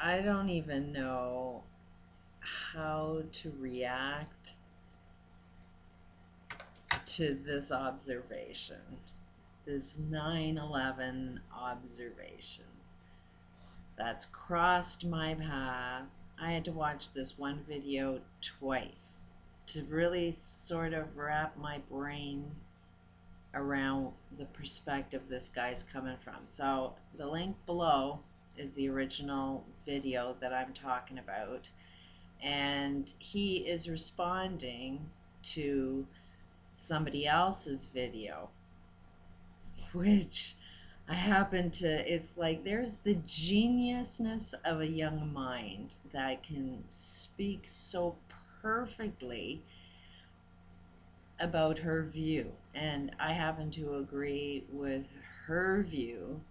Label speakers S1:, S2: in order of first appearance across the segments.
S1: I don't even know how to react to this observation, this 9/11 observation that's crossed my path. I had to watch this one video twice to really sort of wrap my brain around the perspective this guy's coming from. So the link below is the original video that I'm talking about, and he is responding to somebody else's video, which I happen to, it's like there's the geniusness of a young mind that can speak so perfectly about her view. And I happen to agree with her view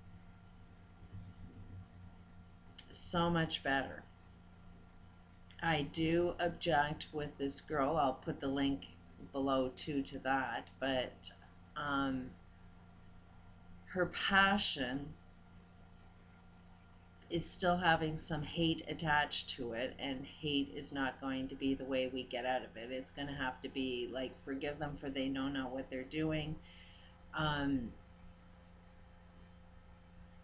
S1: so much better. I do object with this girl. I'll put the link below too to that, but her passion is still having some hate attached to it, and hate is not going to be the way we get out of it. It's going to have to be like, forgive them for they know not what they're doing.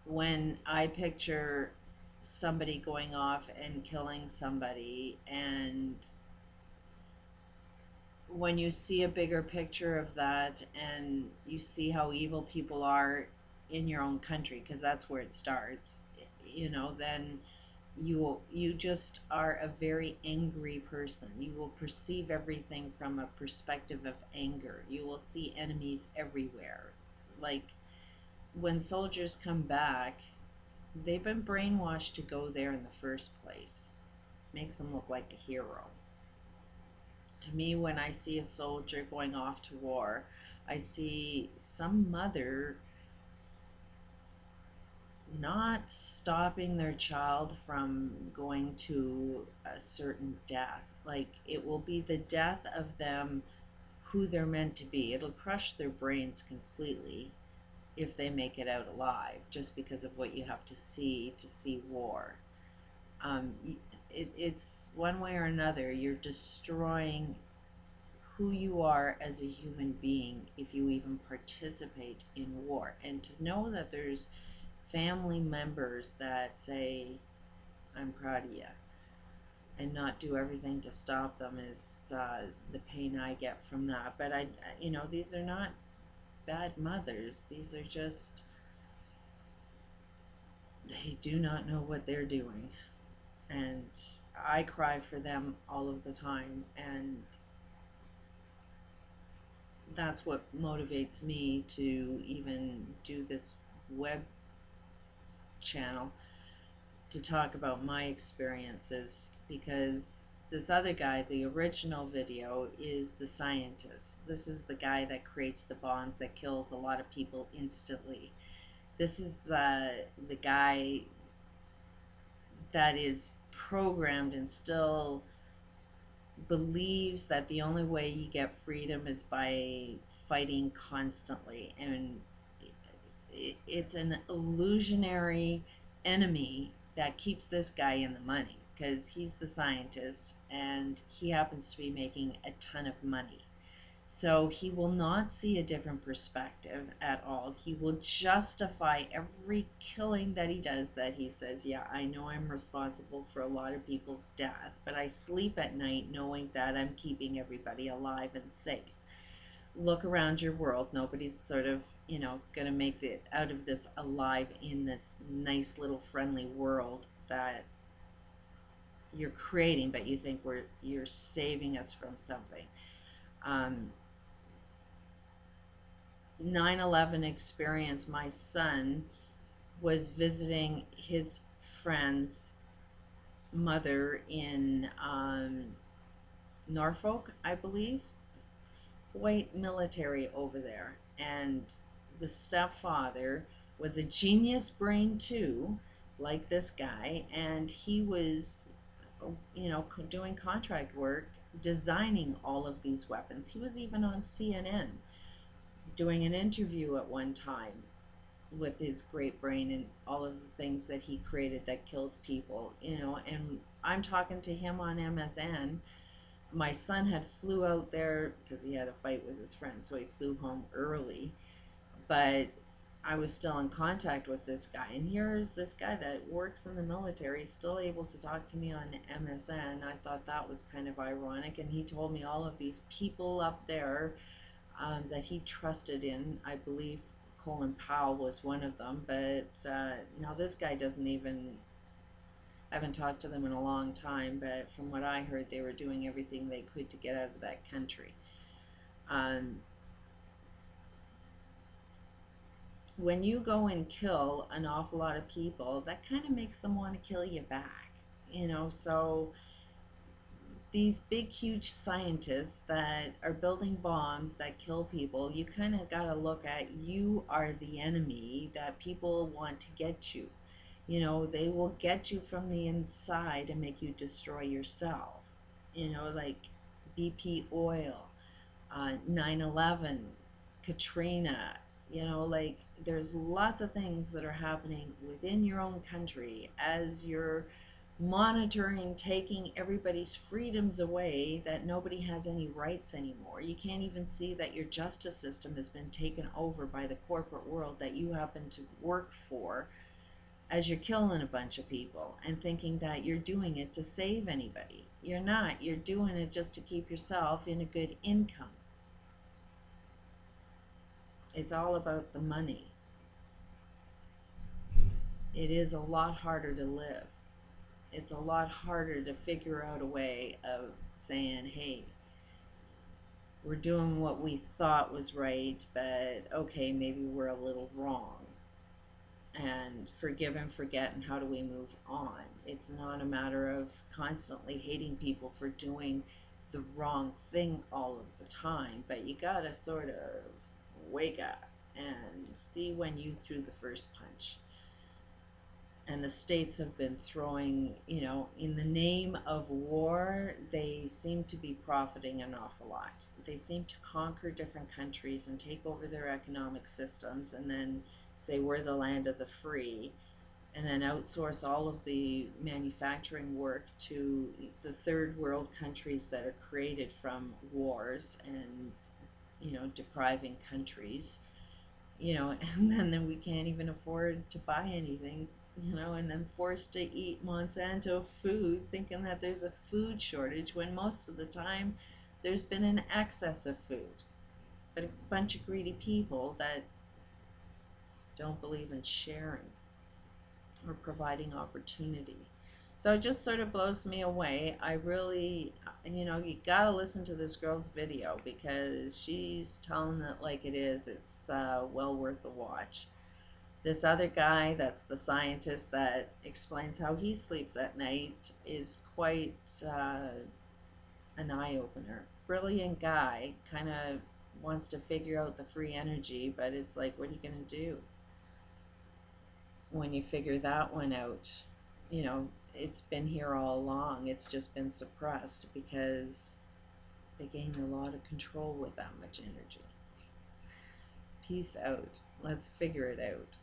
S1: When I picture somebody going off and killing somebody, and when you see a bigger picture of that and you see how evil people are in your own country, because that's where it starts, then you just are a very angry person. You will perceive everything from a perspective of anger. You will see enemies everywhere. It's like when soldiers come back, they've been brainwashed to go there in the first place. Makes them look like a hero. To me, when I see a soldier going off to war, I see some mother not stopping their child from going to a certain death. Like, it will be the death of them who they're meant to be. It'll crush their brains completely if they make it out alive, just because of what you have to see war. Um, it's one way or another, you're destroying who you are as a human being if you even participate in war. And to know that there's family members that say, I'm proud of you, and not do everything to stop them is the pain I get from that. But these are not bad mothers. These are just, they do not know what they're doing. And I cry for them all of the time. And that's what motivates me to even do this web channel, to talk about my experiences, because this other guy, the original video, is the scientist. This is the guy that creates the bombs that kills a lot of people instantly. This is the guy that is programmed and still believes that the only way you get freedom is by fighting constantly. And it's an illusionary enemy that keeps this guy in the money, because he's the scientist and he happens to be making a ton of money. So he will not see a different perspective at all. He will justify every killing that he does, that he says, yeah, I know I'm responsible for a lot of people's death, but I sleep at night knowing that I'm keeping everybody alive and safe. Look around your world. Nobody's sort of, going to make it out of this alive in this nice little friendly world that you're creating, but you think you're saving us from something. 9/11 experience, my son was visiting his friend's mother in Norfolk, I believe. White military over there. And the stepfather was a genius brain too, like this guy, and he was, doing contract work, designing all of these weapons. He was even on CNN doing an interview at one time. with his great brain and all of the things that he created that kills people, you know. And I'm talking to him on MSN. My son had flew out there because he had a fight with his friend, so he flew home early. But I was still in contact with this guy, and here's this guy that works in the military still able to talk to me on MSN. I thought that was kind of ironic, and he told me all of these people up there that he trusted in. I believe Colin Powell was one of them, but now this guy doesn't even. I haven't talked to them in a long time, but from what I heard, they were doing everything they could to get out of that country. Um, when you go and kill an awful lot of people, that kind of makes them want to kill you back, you know. So these big, huge scientists that are building bombs that kill people, you kind of got to look at, you are the enemy that people want to get you. You know, they will get you from the inside and make you destroy yourself. You know, like BP oil, 9/11, Katrina, you know, like there's lots of things that are happening within your own country as you're monitoring, taking everybody's freedoms away, that nobody has any rights anymore. You can't even see that your justice system has been taken over by the corporate world that you happen to work for, as you're killing a bunch of people and thinking that you're doing it to save anybody. You're not. You're doing it just to keep yourself in a good income. It's all about the money. It is a lot harder to live. It's a lot harder to figure out a way of saying, hey, we're doing what we thought was right, but okay, maybe we're a little wrong. And forgive and forget, and how do we move on? It's not a matter of constantly hating people for doing the wrong thing all of the time, but you gotta sort of wake up and see when you threw the first punch. And the states have been throwing, you know, in the name of war, they seem to be profiting an awful lot. They seem to conquer different countries and take over their economic systems and then say we're the land of the free, and then outsource all of the manufacturing work to the third world countries that are created from wars and, you know, depriving countries, you know. And then we can't even afford to buy anything, you know, and then forced to eat Monsanto food thinking that there's a food shortage when most of the time there's been an excess of food, but a bunch of greedy people that don't believe in sharing or providing opportunity. So it just sort of blows me away. I really, you know, you gotta listen to this girl's video because she's telling it like it is. It's well worth the watch. This other guy, that's the scientist that explains how he sleeps at night, is quite an eye opener. Brilliant guy, kind of wants to figure out the free energy, but it's like, what are you gonna do when you figure that one out? You know, it's been here all along. It's just been suppressed because they gain a lot of control with that much energy. Peace out. Let's figure it out.